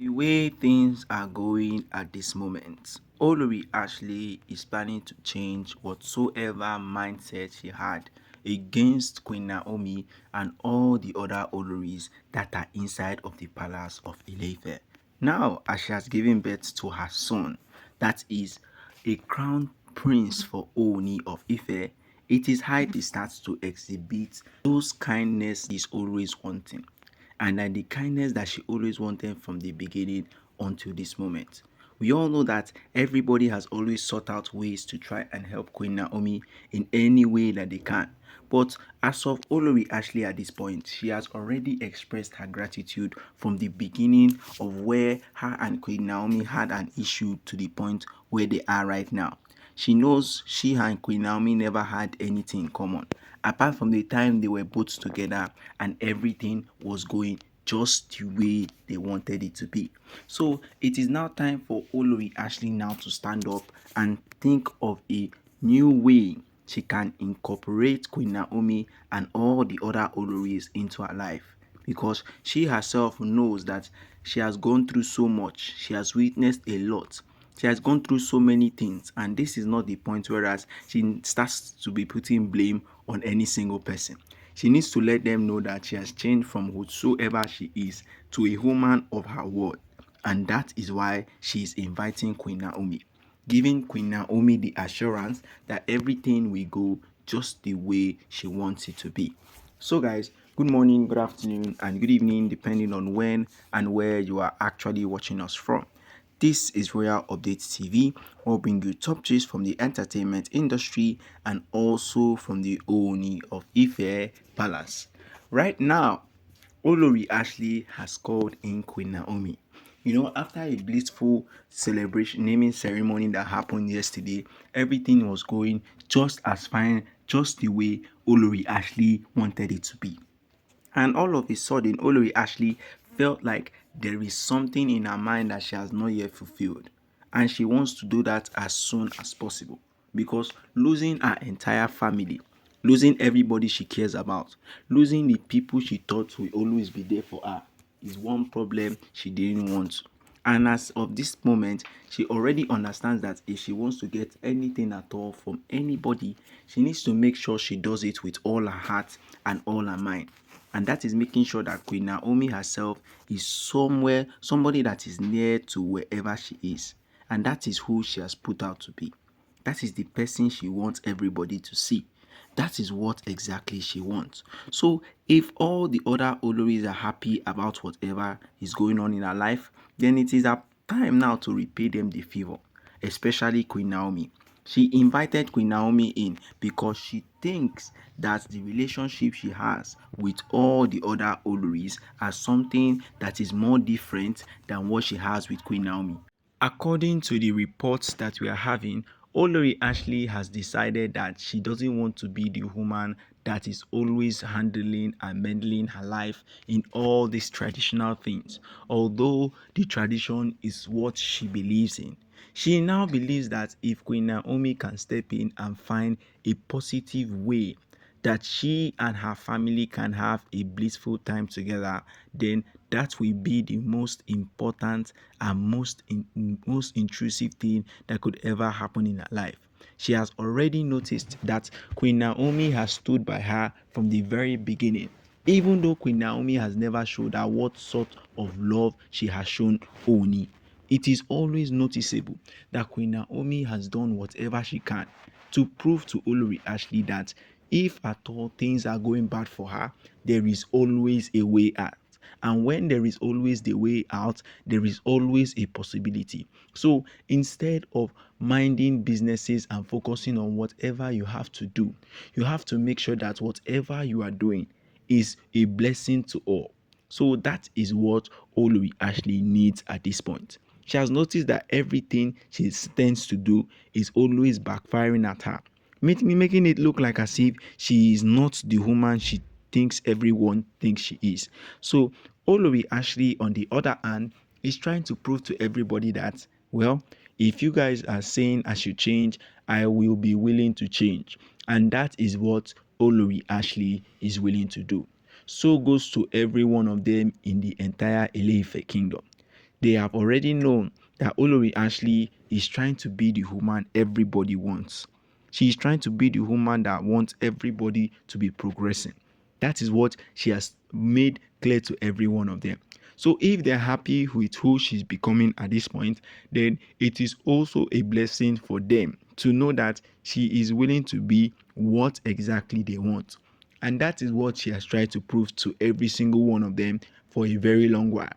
The way things are going at this moment, Olori Ashley is planning to change whatsoever mindset she had against Queen Naomi and all the other Oloris that are inside of the palace of Ileife. Now, as she has given birth to her son, that is a crown prince for Ooni of Ife, it is high to start to exhibit those kindness she's always wanting and the kindness that she always wanted from the beginning until this moment. We all know that everybody has always sought out ways to try and help Queen Naomi in any way that they can. But as of Olori Ashley at this point, she has already expressed her gratitude from the beginning of where her and Queen Naomi had an issue to the point where they are right now. She knows she and Queen Naomi never had anything in common apart from the time they were both together and everything was going just the way they wanted it to be. So it is now time for Olori Ashley now to stand up and think of a new way she can incorporate Queen Naomi and all the other Oloris into her life, because she herself knows that she has gone through so much, she has witnessed a lot, she has gone through so many things, and this is not the point whereas she starts to be putting blame on any single person. She needs to let them know that she has changed from whosoever she is to a woman of her word, and that is why she is inviting Queen Naomi, giving Queen Naomi the assurance that everything will go just the way she wants it to be. So guys, good morning, good afternoon, and good evening depending on when and where you are actually watching us from. This is Royal Update TV. We'll bring you top gist from the entertainment industry and also from the Ooni of Ife Palace. Right now, Olori Ashley has called in Queen Naomi. After a blissful celebration naming ceremony that happened yesterday, everything was going just as fine, just the way Olori Ashley wanted it to be. And all of a sudden, Olori Ashley felt like there is something in her mind that she has not yet fulfilled. And she wants to do that as soon as possible. Because losing her entire family, losing everybody she cares about, losing the people she thought will always be there for her is one problem she didn't want. And as of this moment, she already understands that if she wants to get anything at all from anybody, she needs to make sure she does it with all her heart and all her mind. And that is making sure that Queen Naomi herself is somebody that is near to wherever she is. And that is who she has put out to be. That is the person she wants everybody to see. That is what exactly she wants. So if all the other Oloris are happy about whatever is going on in her life, then it is a time now to repay them the favor, especially Queen Naomi. She invited Queen Naomi in because she thinks that the relationship she has with all the other Oloris are something that is more different than what she has with Queen Naomi. According to the reports that we are having, Olori Ashley has decided that she doesn't want to be the woman that is always handling and meddling her life in all these traditional things. Although the tradition is what she believes in, she now believes that if Queen Naomi can step in and find a positive way that she and her family can have a blissful time together, then that will be the most important and most intrusive thing that could ever happen in her life. She has already noticed that Queen Naomi has stood by her from the very beginning, even though Queen Naomi has never showed her what sort of love she has shown Oni. It is always noticeable that Queen Naomi has done whatever she can to prove to Olori Ashley that if at all things are going bad for her, there is always a way out. And when there is always the way out, there is always a possibility. So instead of minding businesses and focusing on whatever you have to do, you have to make sure that whatever you are doing is a blessing to all. So that is what Olori Ashley needs at this point. She has noticed that everything she tends to do is always backfiring at her, making it look like as if she is not the woman she thinks everyone thinks she is. So Olori Ashley, on the other hand, is trying to prove to everybody that, well, if you guys are saying I should change, I will be willing to change. And that is what Olori Ashley is willing to do. So goes to every one of them in the entire Ileife kingdom. They have already known that Olori Ashley is trying to be the woman everybody wants. She is trying to be the woman that wants everybody to be progressing. That is what she has made clear to every one of them. So if they're happy with who she's becoming at this point, then it is also a blessing for them to know that she is willing to be what exactly they want. And that is what she has tried to prove to every single one of them for a very long while.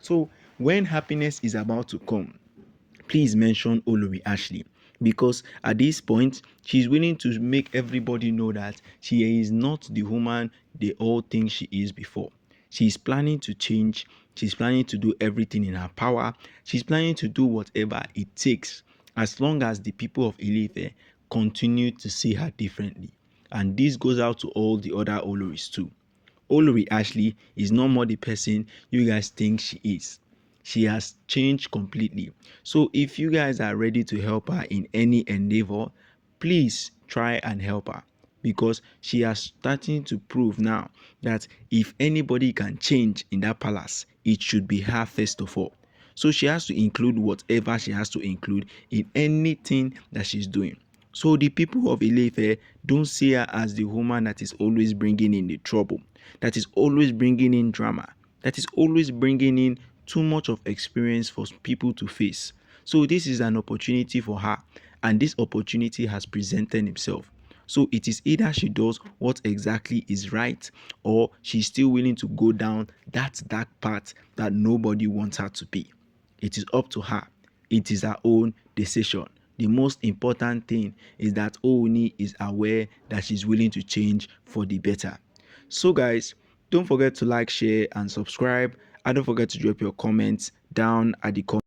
So when happiness is about to come, please mention Olori Ashley, because at this point she's willing to make everybody know that she is not the woman they all think she is before. She's planning to change. She's planning to do everything in her power. She's planning to do whatever it takes, as long as the people of Ile-Ife continue to see her differently. And this goes out to all the other Oloris too. Olori Ashley is no more the person you guys think she is. She has changed completely. So if you guys are ready to help her in any endeavor, please try and help her, because she has starting to prove now that if anybody can change in that palace, it should be her first of all. So she has to include whatever she has to include in anything that she's doing. So the people of Ile-Ife don't see her as the woman that is always bringing in the trouble, that is always bringing in drama, that is always bringing in too much of experience for people to face. So this is an opportunity for her, and this opportunity has presented itself. So it is either she does what exactly is right, or she's still willing to go down that dark path that nobody wants her to be. It is up to her. It is her own decision. The most important thing is that Ooni is aware that she's willing to change for the better. So guys, don't forget to like, share and subscribe, and don't forget to drop your comments down at the comment